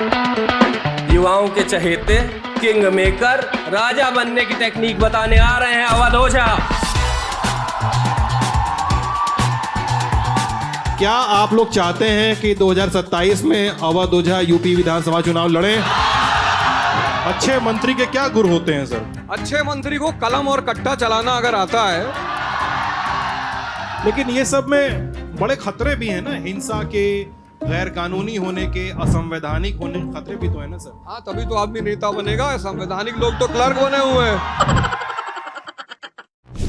युवाओं के चहेते king maker राजा बनने की टेक्निक बताने आ रहे हैं अवध ओझा। क्या आप लोग चाहते हैं कि 2027 में अवध ओझा यूपी विधानसभा चुनाव लड़े? अच्छे मंत्री के क्या गुण होते हैं सर? अच्छे मंत्री को कलम और कट्टा चलाना अगर आता है, लेकिन ये सब में बड़े खतरे भी हैं ना, हिंसा के, गैर कानूनी होने के, असंवैधानिक होने के खतरे भी तो है ना सर। हाँ, तभी तो आदमी नेता बनेगा। संवैधानिक लोग तो क्लर्क बने हुए हैं।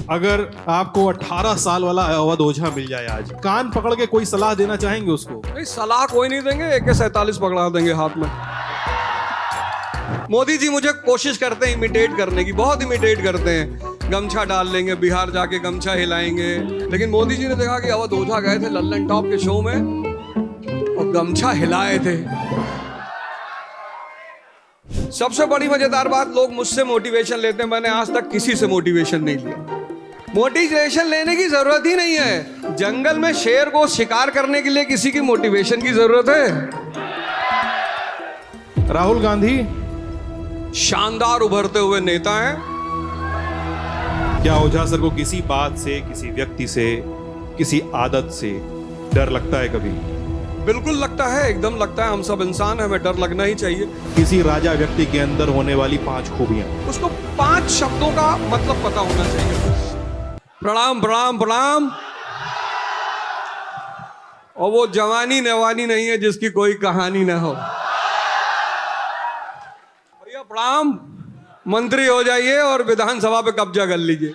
अगर आपको 18 साल वाला अवध ओझा मिल जाए आज, कान पकड़ के कोई सलाह देना चाहेंगे उसको? नहीं, सलाह कोई नहीं देंगे, AK-47 पकड़ा देंगे हाथ में। मोदी जी मुझे कोशिश करते हैं इमिटेट करने की, बहुत इमिटेट करते हैं। गमछा डाल लेंगे, बिहार जाके गमछा हिलाएंगे, लेकिन मोदी जी ने देखा कि अवध ओझा गए थे लल्लन टॉप के शो में और गमछा हिलाए थे। सबसे बड़ी मजेदार बात, लोग मुझसे मोटिवेशन लेते हैं, मैंने आज तक किसी से मोटिवेशन नहीं लिया। मोटिवेशन लेने की जरूरत ही नहीं है। जंगल में शेर को शिकार करने के लिए किसी की मोटिवेशन की जरूरत है? राहुल गांधी शानदार उभरते हुए नेता हैं। क्या ओझा सर को किसी बात से, किसी व्यक्ति से, किसी आदत से डर लगता है कभी? बिल्कुल लगता है, एकदम लगता है। हम सब इंसान हैं, हमें डर लगना ही चाहिए। किसी राजा व्यक्ति के अंदर होने वाली 5 खूबियां, उसको 5 शब्दों का मतलब पता होना चाहिए। प्रणाम प्रणाम प्रणाम। और वो जवानी नवानी नहीं है जिसकी कोई कहानी ना हो। भैया प्रणाम, मंत्री हो जाइए और विधानसभा पे कब्जा कर लीजिए।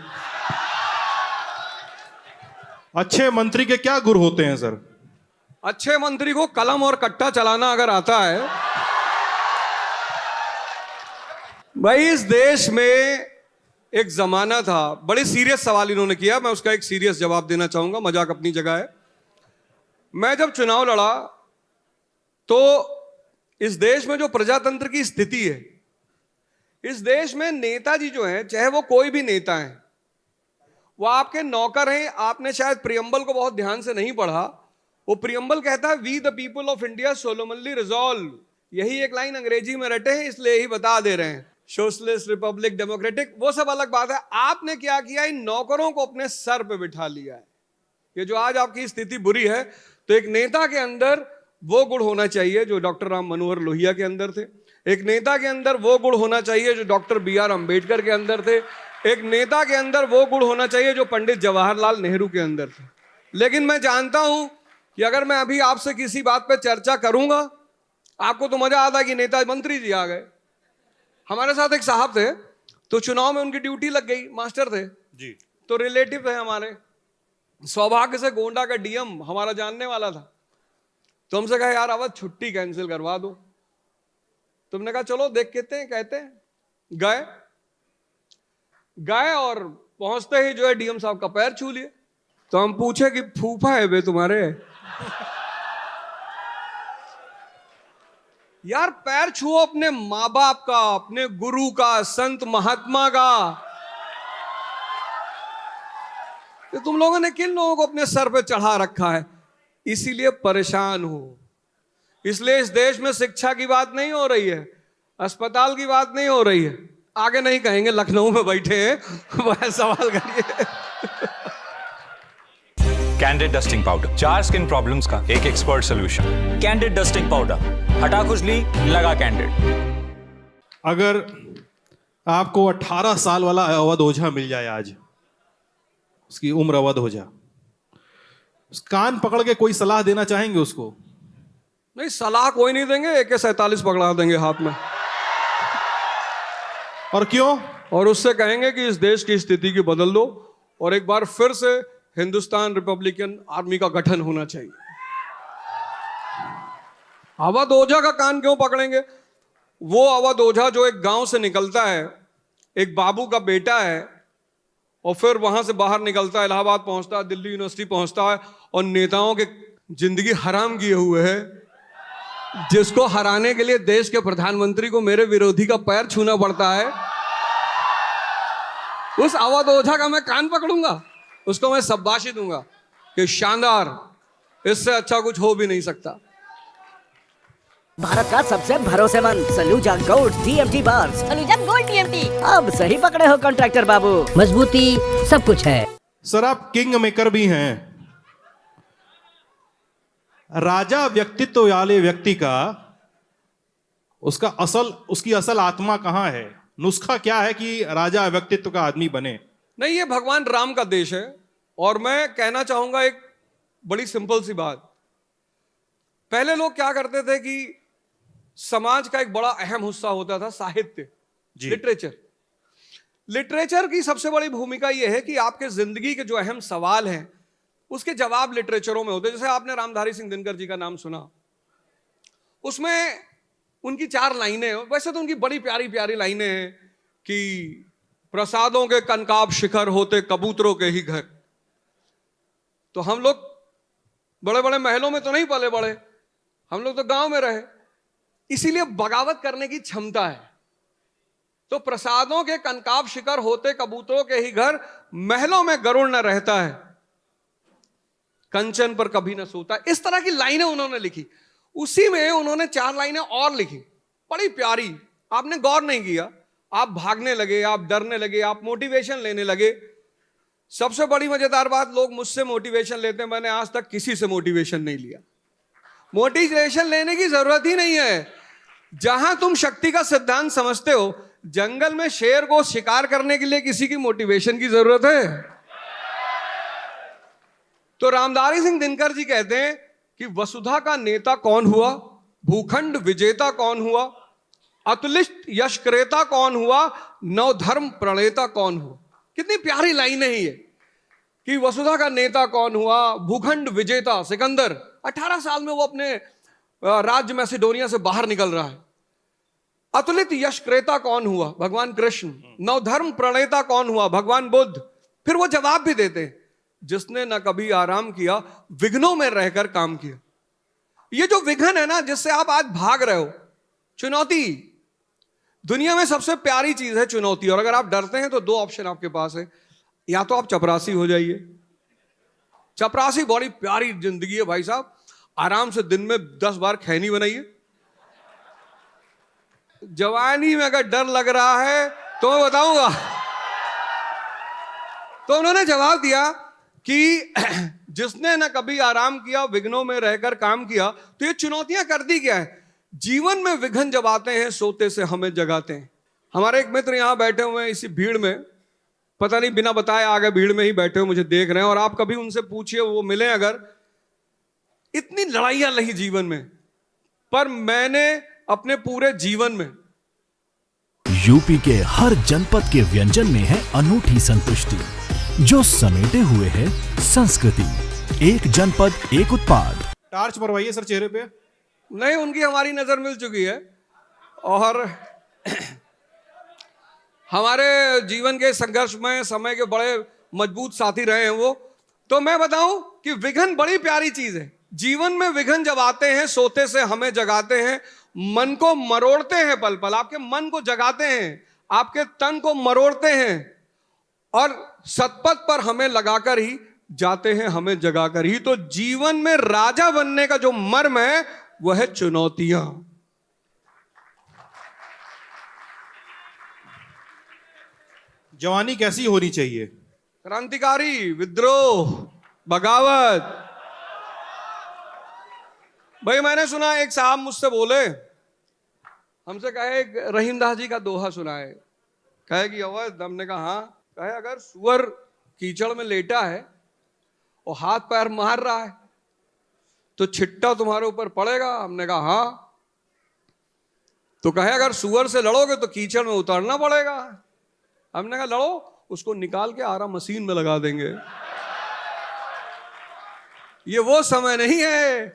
अच्छे मंत्री के क्या गुण होते हैं सर? अच्छे मंत्री को कलम और कट्टा चलाना अगर आता है। भाई, इस देश में एक जमाना था, बड़े सीरियस सवाल इन्होंने किया, मैं उसका एक सीरियस जवाब देना चाहूंगा, मजाक अपनी जगह है। मैं जब चुनाव लड़ा तो इस देश में जो प्रजातंत्र की स्थिति है, इस देश में नेताजी जो हैं, चाहे वो कोई भी नेता हैं, वो आपके नौकर हैं। आपने शायद प्रियम्बल को बहुत ध्यान से नहीं पढ़ा। वो प्रियम्बल कहता है, we the people of India solemnly resolve. यही एक लाइन अंग्रेजी में रटे हैं, इसलिए यही बता दे रहे हैं। सोशलिस्ट, रिपब्लिक, डेमोक्रेटिक, वो सब अलग बात है। आपने क्या किया, इन नौकरों को अपने सर पे बिठा लिया है। ये जो आज आपकी स्थिति बुरी है, तो एक नेता के अंदर वो गुण होना चाहिए जो डॉक्टर राम मनोहर लोहिया के अंदर थे। एक नेता के अंदर वो गुण होना चाहिए जो डॉक्टर BR अम्बेडकर के अंदर थे। एक नेता के अंदर वो गुण होना चाहिए जो पंडित जवाहरलाल नेहरू के अंदर थे। लेकिन मैं जानता हूं कि अगर मैं अभी आपसे किसी बात पे चर्चा करूंगा, आपको तो मजा आता है कि नेता मंत्री जी आ गए। हमारे साथ एक साहब थे, तो चुनाव में उनकी ड्यूटी लग गई, मास्टर थे जी, तो रिलेटिव है हमारे। सौभाग्य से गोंडा का DM हमारा जानने वाला था, तो हमसे कहा, यार अवध छुट्टी कैंसिल करवा दो। तुमने कहा चलो देख कहते हैं। गए और पहुंचते ही जो है DM साहब का पैर छू लिए। तो हम पूछे कि फूफा है बे तुम्हारे? यार पैर छुओ अपने माँ बाप का, अपने गुरु का, संत महात्मा का। तो तुम लोगों ने किन लोगों को अपने सर पे चढ़ा रखा है? इसीलिए परेशान हो। इसलिए इस देश में शिक्षा की बात नहीं हो रही है, अस्पताल की बात नहीं हो रही है। आगे नहीं कहेंगे, लखनऊ में बैठे हैं, वह सवाल करिए। Candid dusting powder, 4 skin problems का एक expert solution. Candid dusting powder, हटा खुजली, लगा कैंडिड। अगर आपको 18 साल वाला अवध ओझा मिल जाए आज, उसकी उम्र अवध ओझा, कान पकड़ के कोई सलाह देना चाहेंगे उसको? नहीं, सलाह कोई नहीं देंगे, AK-47 पकड़ा देंगे हाथ में। और क्यों? और उससे कहेंगे कि इस देश की स्थिति की बदल दो और एक बार फिर से हिंदुस्तान रिपब्लिकन आर्मी का गठन होना चाहिए। अवध ओझा का कान क्यों पकड़ेंगे? वो अवध ओझा जो एक गांव से निकलता है, एक बाबू का बेटा है, और फिर वहां से बाहर निकलता है, इलाहाबाद पहुंचता है, दिल्ली यूनिवर्सिटी पहुंचता है, और नेताओं के जिंदगी हराम किए हुए है, जिसको हराने के लिए देश के प्रधानमंत्री को मेरे विरोधी का पैर छूना पड़ता है। उस अवध ओझा का मैं कान पकड़ूंगा, उसको मैं शाबाशी दूंगा कि शानदार, इससे अच्छा कुछ हो भी नहीं सकता। भारत का सबसे भरोसेमंद Saluja gold TMT bar. Saluja gold TMT। अब सही पकड़े हो कॉन्ट्रैक्टर बाबू, मजबूती सब कुछ है। सर आप किंग मेकर भी हैं। राजा व्यक्तित्व वाले व्यक्ति का उसकी असल आत्मा कहां है? नुस्खा क्या है कि राजा व्यक्तित्व का आदमी बने? नहीं, ये भगवान राम का देश है। और मैं कहना चाहूंगा एक बड़ी सिंपल सी बात। पहले लोग क्या करते थे कि समाज का एक बड़ा अहम हिस्सा होता था साहित्य, लिटरेचर की सबसे बड़ी भूमिका यह है कि आपके जिंदगी के जो अहम सवाल हैं उसके जवाब लिटरेचरों में होते हैं। जैसे आपने रामधारी सिंह दिनकर जी का नाम सुना, उसमें उनकी 4 लाइनें, वैसे तो उनकी बड़ी प्यारी प्यारी लाइनें हैं कि प्रसादों के कनकाब शिखर होते कबूतरों के ही घर। तो हम लोग बड़े बड़े महलों में तो नहीं पले बड़े, हम लोग तो गांव में रहे, इसीलिए बगावत करने की क्षमता है। तो प्रसादों के कनकाब शिखर होते कबूतरों के ही घर, महलों में गरुड़ न रहता है, कंचन पर कभी न सोता। इस तरह की लाइनें उन्होंने लिखी। उसी में उन्होंने 4 लाइनें और लिखी, बड़ी प्यारी। आपने गौर नहीं किया, आप भागने लगे, आप डरने लगे, आप मोटिवेशन लेने लगे। सबसे बड़ी मजेदार बात, लोग मुझसे मोटिवेशन लेते हैं, मैंने आज तक किसी से मोटिवेशन नहीं लिया। मोटिवेशन लेने की जरूरत ही नहीं है। जहां तुम शक्ति का सिद्धांत समझते हो, जंगल में शेर को शिकार करने के लिए किसी की मोटिवेशन की जरूरत है? तो रामधारी सिंह दिनकर जी कहते हैं कि वसुधा का नेता कौन हुआ, भूखंड विजेता कौन हुआ, अतुलित यश क्रेता कौन हुआ, नवधर्म प्रणेता कौन हुआ। कितनी प्यारी लाइन है ये कि वसुधा का नेता कौन हुआ, भूखंड विजेता सिकंदर, 18 साल में वो अपने राज्य मैसेडोनिया से बाहर निकल रहा है। अतुलित यश क्रेता कौन हुआ, भगवान कृष्ण। नवधर्म प्रणेता कौन हुआ, भगवान बुद्ध। फिर वो जवाब भी देते हैं, जिसने न कभी आराम किया, विघ्नों में रहकर काम किया। ये जो विघ्न है ना, जिससे आप आज भाग रहे हो, चुनौती, दुनिया में सबसे प्यारी चीज है चुनौती। और अगर आप डरते हैं तो 2 ऑप्शन आपके पास है, या तो आप चपरासी हो जाइए। चपरासी बड़ी प्यारी जिंदगी है भाई साहब, आराम से दिन में 10 बार खैनी बनाइए। जवानी में अगर डर लग रहा है तो मैं बताऊंगा। तो उन्होंने जवाब दिया कि जिसने न कभी आराम किया, विघ्नों में रहकर काम किया। तो ये चुनौतियां करती क्या है? जीवन में विघ्न जब आते हैं, सोते से हमें जगाते हैं। हमारे एक मित्र यहां बैठे हुए हैं इसी भीड़ में, पता नहीं बिना बताए आ गए, भीड़ में ही बैठे हुए मुझे देख रहे हैं। और आप कभी उनसे पूछिए, वो मिले अगर, इतनी लड़ाइयां लही जीवन में, पर मैंने अपने पूरे जीवन में यूपी के हर जनपद के व्यंजन में है अनूठी संतुष्टि, जो समेटे हुए है संस्कृति। एक जनपद एक उत्पाद। टार्च मरवाइए सर चेहरे पे। नहीं, उनकी हमारी नजर मिल चुकी है और हमारे जीवन के संघर्ष में समय के बड़े मजबूत साथी रहे हैं वो। तो मैं बताऊं कि विघ्न बड़ी प्यारी चीज है। जीवन में विघ्न जब आते हैं, सोते से हमें जगाते हैं, मन को मरोड़ते हैं, पल पल आपके मन को जगाते हैं, आपके तन को मरोड़ते हैं और सतपथ पर हमें लगाकर ही जाते हैं, हमें जगाकर ही। तो जीवन में राजा बनने का जो मर्म है वह है चुनौतियां। जवानी कैसी होनी चाहिए? क्रांतिकारी, विद्रोह, बगावत। भाई मैंने सुना एक साहब मुझसे बोले, हमसे कहे रहीमदास जी का दोहा सुना है, कहे कि अवध, हमने कहा हाँ, कहे अगर सुअर कीचड़ में लेटा है और हाथ पैर मार रहा है तो छिट्टा तुम्हारे ऊपर पड़ेगा। हमने कहा हाँ। तो कहे अगर सुअर से लड़ोगे तो कीचड़ में उतरना पड़ेगा। हमने कहा लड़ो, उसको निकाल के आरा मशीन में लगा देंगे। ये वो समय नहीं है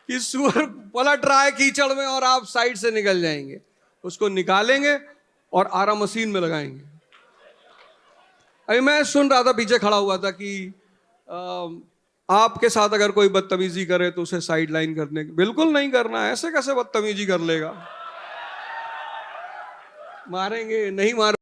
कि सुअर पलट रहा है कीचड़ में और आप साइड से निकल जाएंगे। उसको निकालेंगे और आरा मशीन में लगाएंगे। अभी मैं सुन रहा था, पीछे खड़ा हुआ था कि आपके साथ अगर कोई बदतमीजी करे तो उसे साइड लाइन करने की, बिल्कुल नहीं करना है। ऐसे कैसे बदतमीजी कर लेगा? मारेंगे नहीं मार